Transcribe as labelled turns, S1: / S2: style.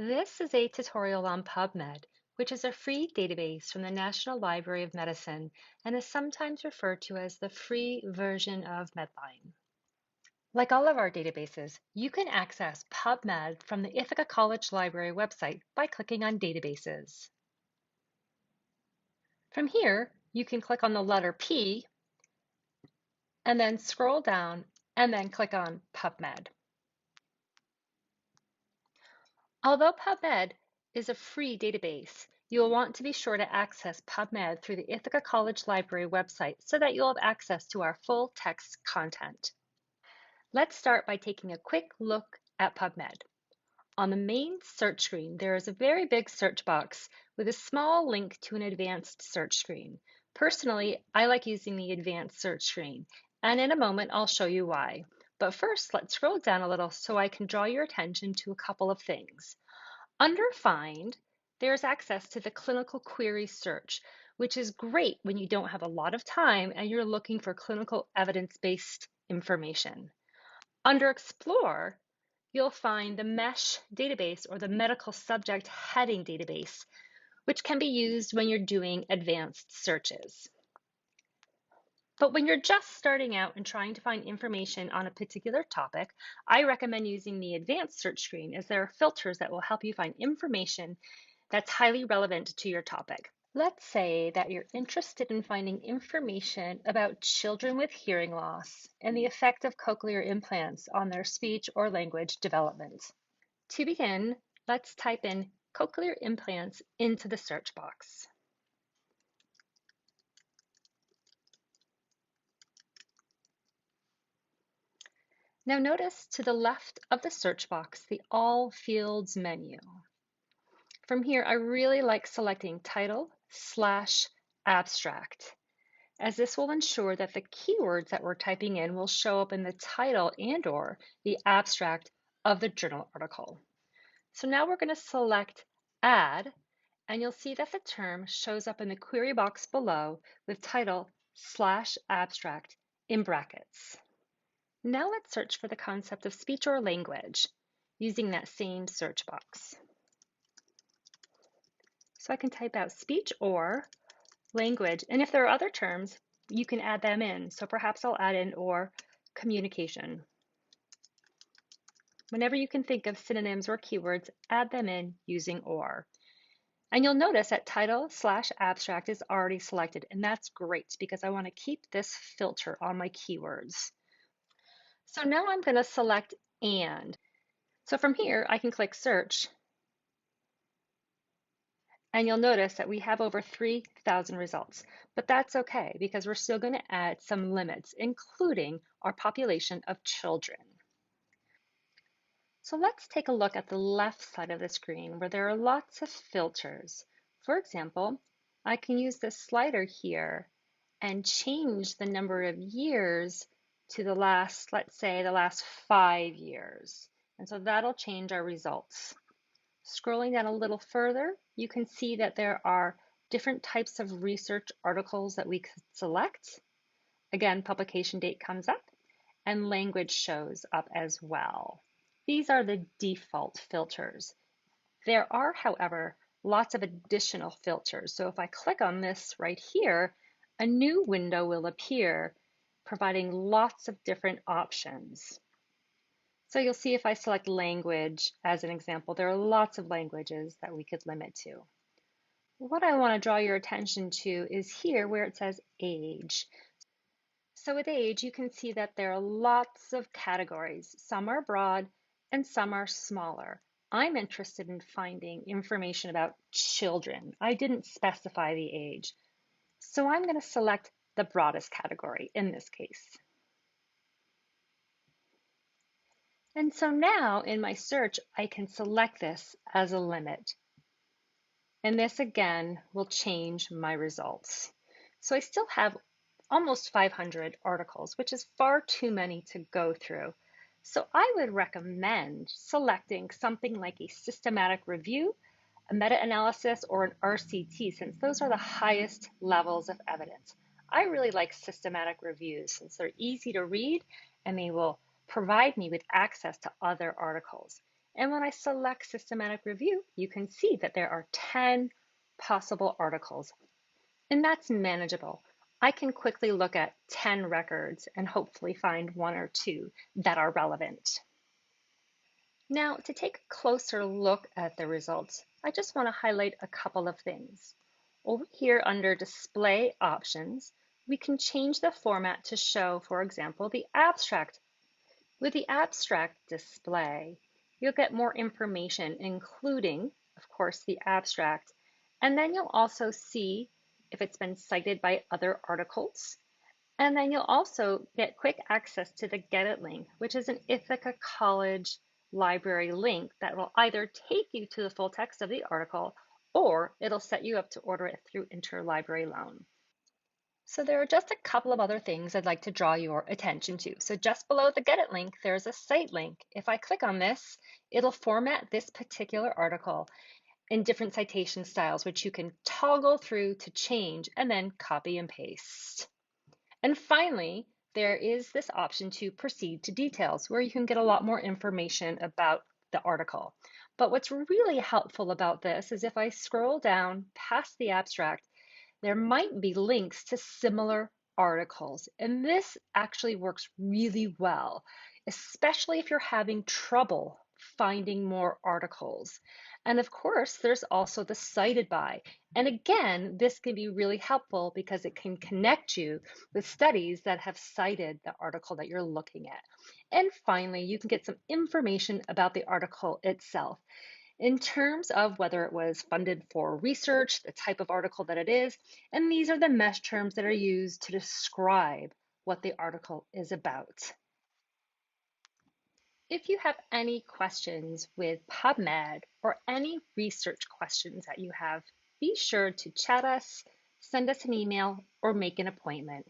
S1: This is a tutorial on PubMed, which is a free database from the National Library of Medicine and is sometimes referred to as the free version of Medline. Like all of our databases, you can access PubMed from the Ithaca College Library website by clicking on Databases. From here, you can click on the letter P and then scroll down and then click on PubMed. Although PubMed is a free database, you will want to be sure to access PubMed through the Ithaca College Library website so that you'll have access to our full text content. Let's start by taking a quick look at PubMed. On the main search screen, there is a very big search box with a small link to an advanced search screen. Personally, I like using the advanced search screen, and in a moment I'll show you why. But first, let's scroll down a little so I can draw your attention to a couple of things. Under Find, there's access to the clinical query search, which is great when you don't have a lot of time and you're looking for clinical evidence-based information. Under Explore, you'll find the MESH database or the medical subject heading database, which can be used when you're doing advanced searches. But when you're just starting out and trying to find information on a particular topic, I recommend using the advanced search screen as there are filters that will help you find information that's highly relevant to your topic. Let's say that you're interested in finding information about children with hearing loss and the effect of cochlear implants on their speech or language development. To begin, let's type in cochlear implants into the search box. Now notice to the left of the search box, the All Fields menu. From here, I really like selecting title/abstract, as this will ensure that the keywords that we're typing in will show up in the title and/or the abstract of the journal article. So now we're going to select Add, and you'll see that the term shows up in the query box below with title/abstract in brackets. Now let's search for the concept of speech or language using that same search box. So I can type out speech or language, and if there are other terms, you can add them in. So perhaps I'll add in or communication. Whenever you can think of synonyms or keywords, add them in using or. And you'll notice that title/abstract is already selected, and that's great because I want to keep this filter on my keywords. So now I'm going to select and. So from here, I can click search, and you'll notice that we have over 3,000 results, but that's okay because we're still going to add some limits, including our population of children. So let's take a look at the left side of the screen where there are lots of filters. For example, I can use this slider here and change the number of years to the last, let's say the last 5 years. And so that'll change our results. Scrolling down a little further, you can see that there are different types of research articles that we could select. Again, publication date comes up and language shows up as well. These are the default filters. There are, however, lots of additional filters. So if I click on this right here, a new window will appear, providing lots of different options. So you'll see if I select language as an example, there are lots of languages that we could limit to. What I want to draw your attention to is here where it says age. So with age, you can see that there are lots of categories. Some are broad and some are smaller. I'm interested in finding information about children. I didn't specify the age. So I'm going to select the broadest category in this case. And so now in my search, I can select this as a limit. And this again will change my results. So I still have almost 500 articles, which is far too many to go through. So I would recommend selecting something like a systematic review, a meta-analysis, or an RCT, since those are the highest levels of evidence. I really like systematic reviews since they're easy to read and they will provide me with access to other articles. And when I select systematic review, you can see that there are 10 possible articles, and that's manageable. I can quickly look at 10 records and hopefully find one or two that are relevant. Now, to take a closer look at the results, I just want to highlight a couple of things. Over here under Display Options, we can change the format to show, for example, the abstract. With the abstract display, you'll get more information, including, of course, the abstract, and then you'll also see if it's been cited by other articles. And then you'll also get quick access to the Get It link, which is an Ithaca College library link that will either take you to the full text of the article or it'll set you up to order it through interlibrary loan. So there are just a couple of other things I'd like to draw your attention to. So just below the Get It link, there's a cite link. If I click on this, it'll format this particular article in different citation styles, which you can toggle through to change and then copy and paste. And finally, there is this option to proceed to details where you can get a lot more information about the article. But what's really helpful about this is if I scroll down past the abstract, there might be links to similar articles. And this actually works really well, especially if you're having trouble finding more articles. And of course, there's also the cited by. And again, this can be really helpful because it can connect you with studies that have cited the article that you're looking at. And finally, you can get some information about the article itself in terms of whether it was funded for research, the type of article that it is, and these are the mesh terms that are used to describe what the article is about. If you have any questions with PubMed or any research questions that you have, be sure to chat us, send us an email, or make an appointment.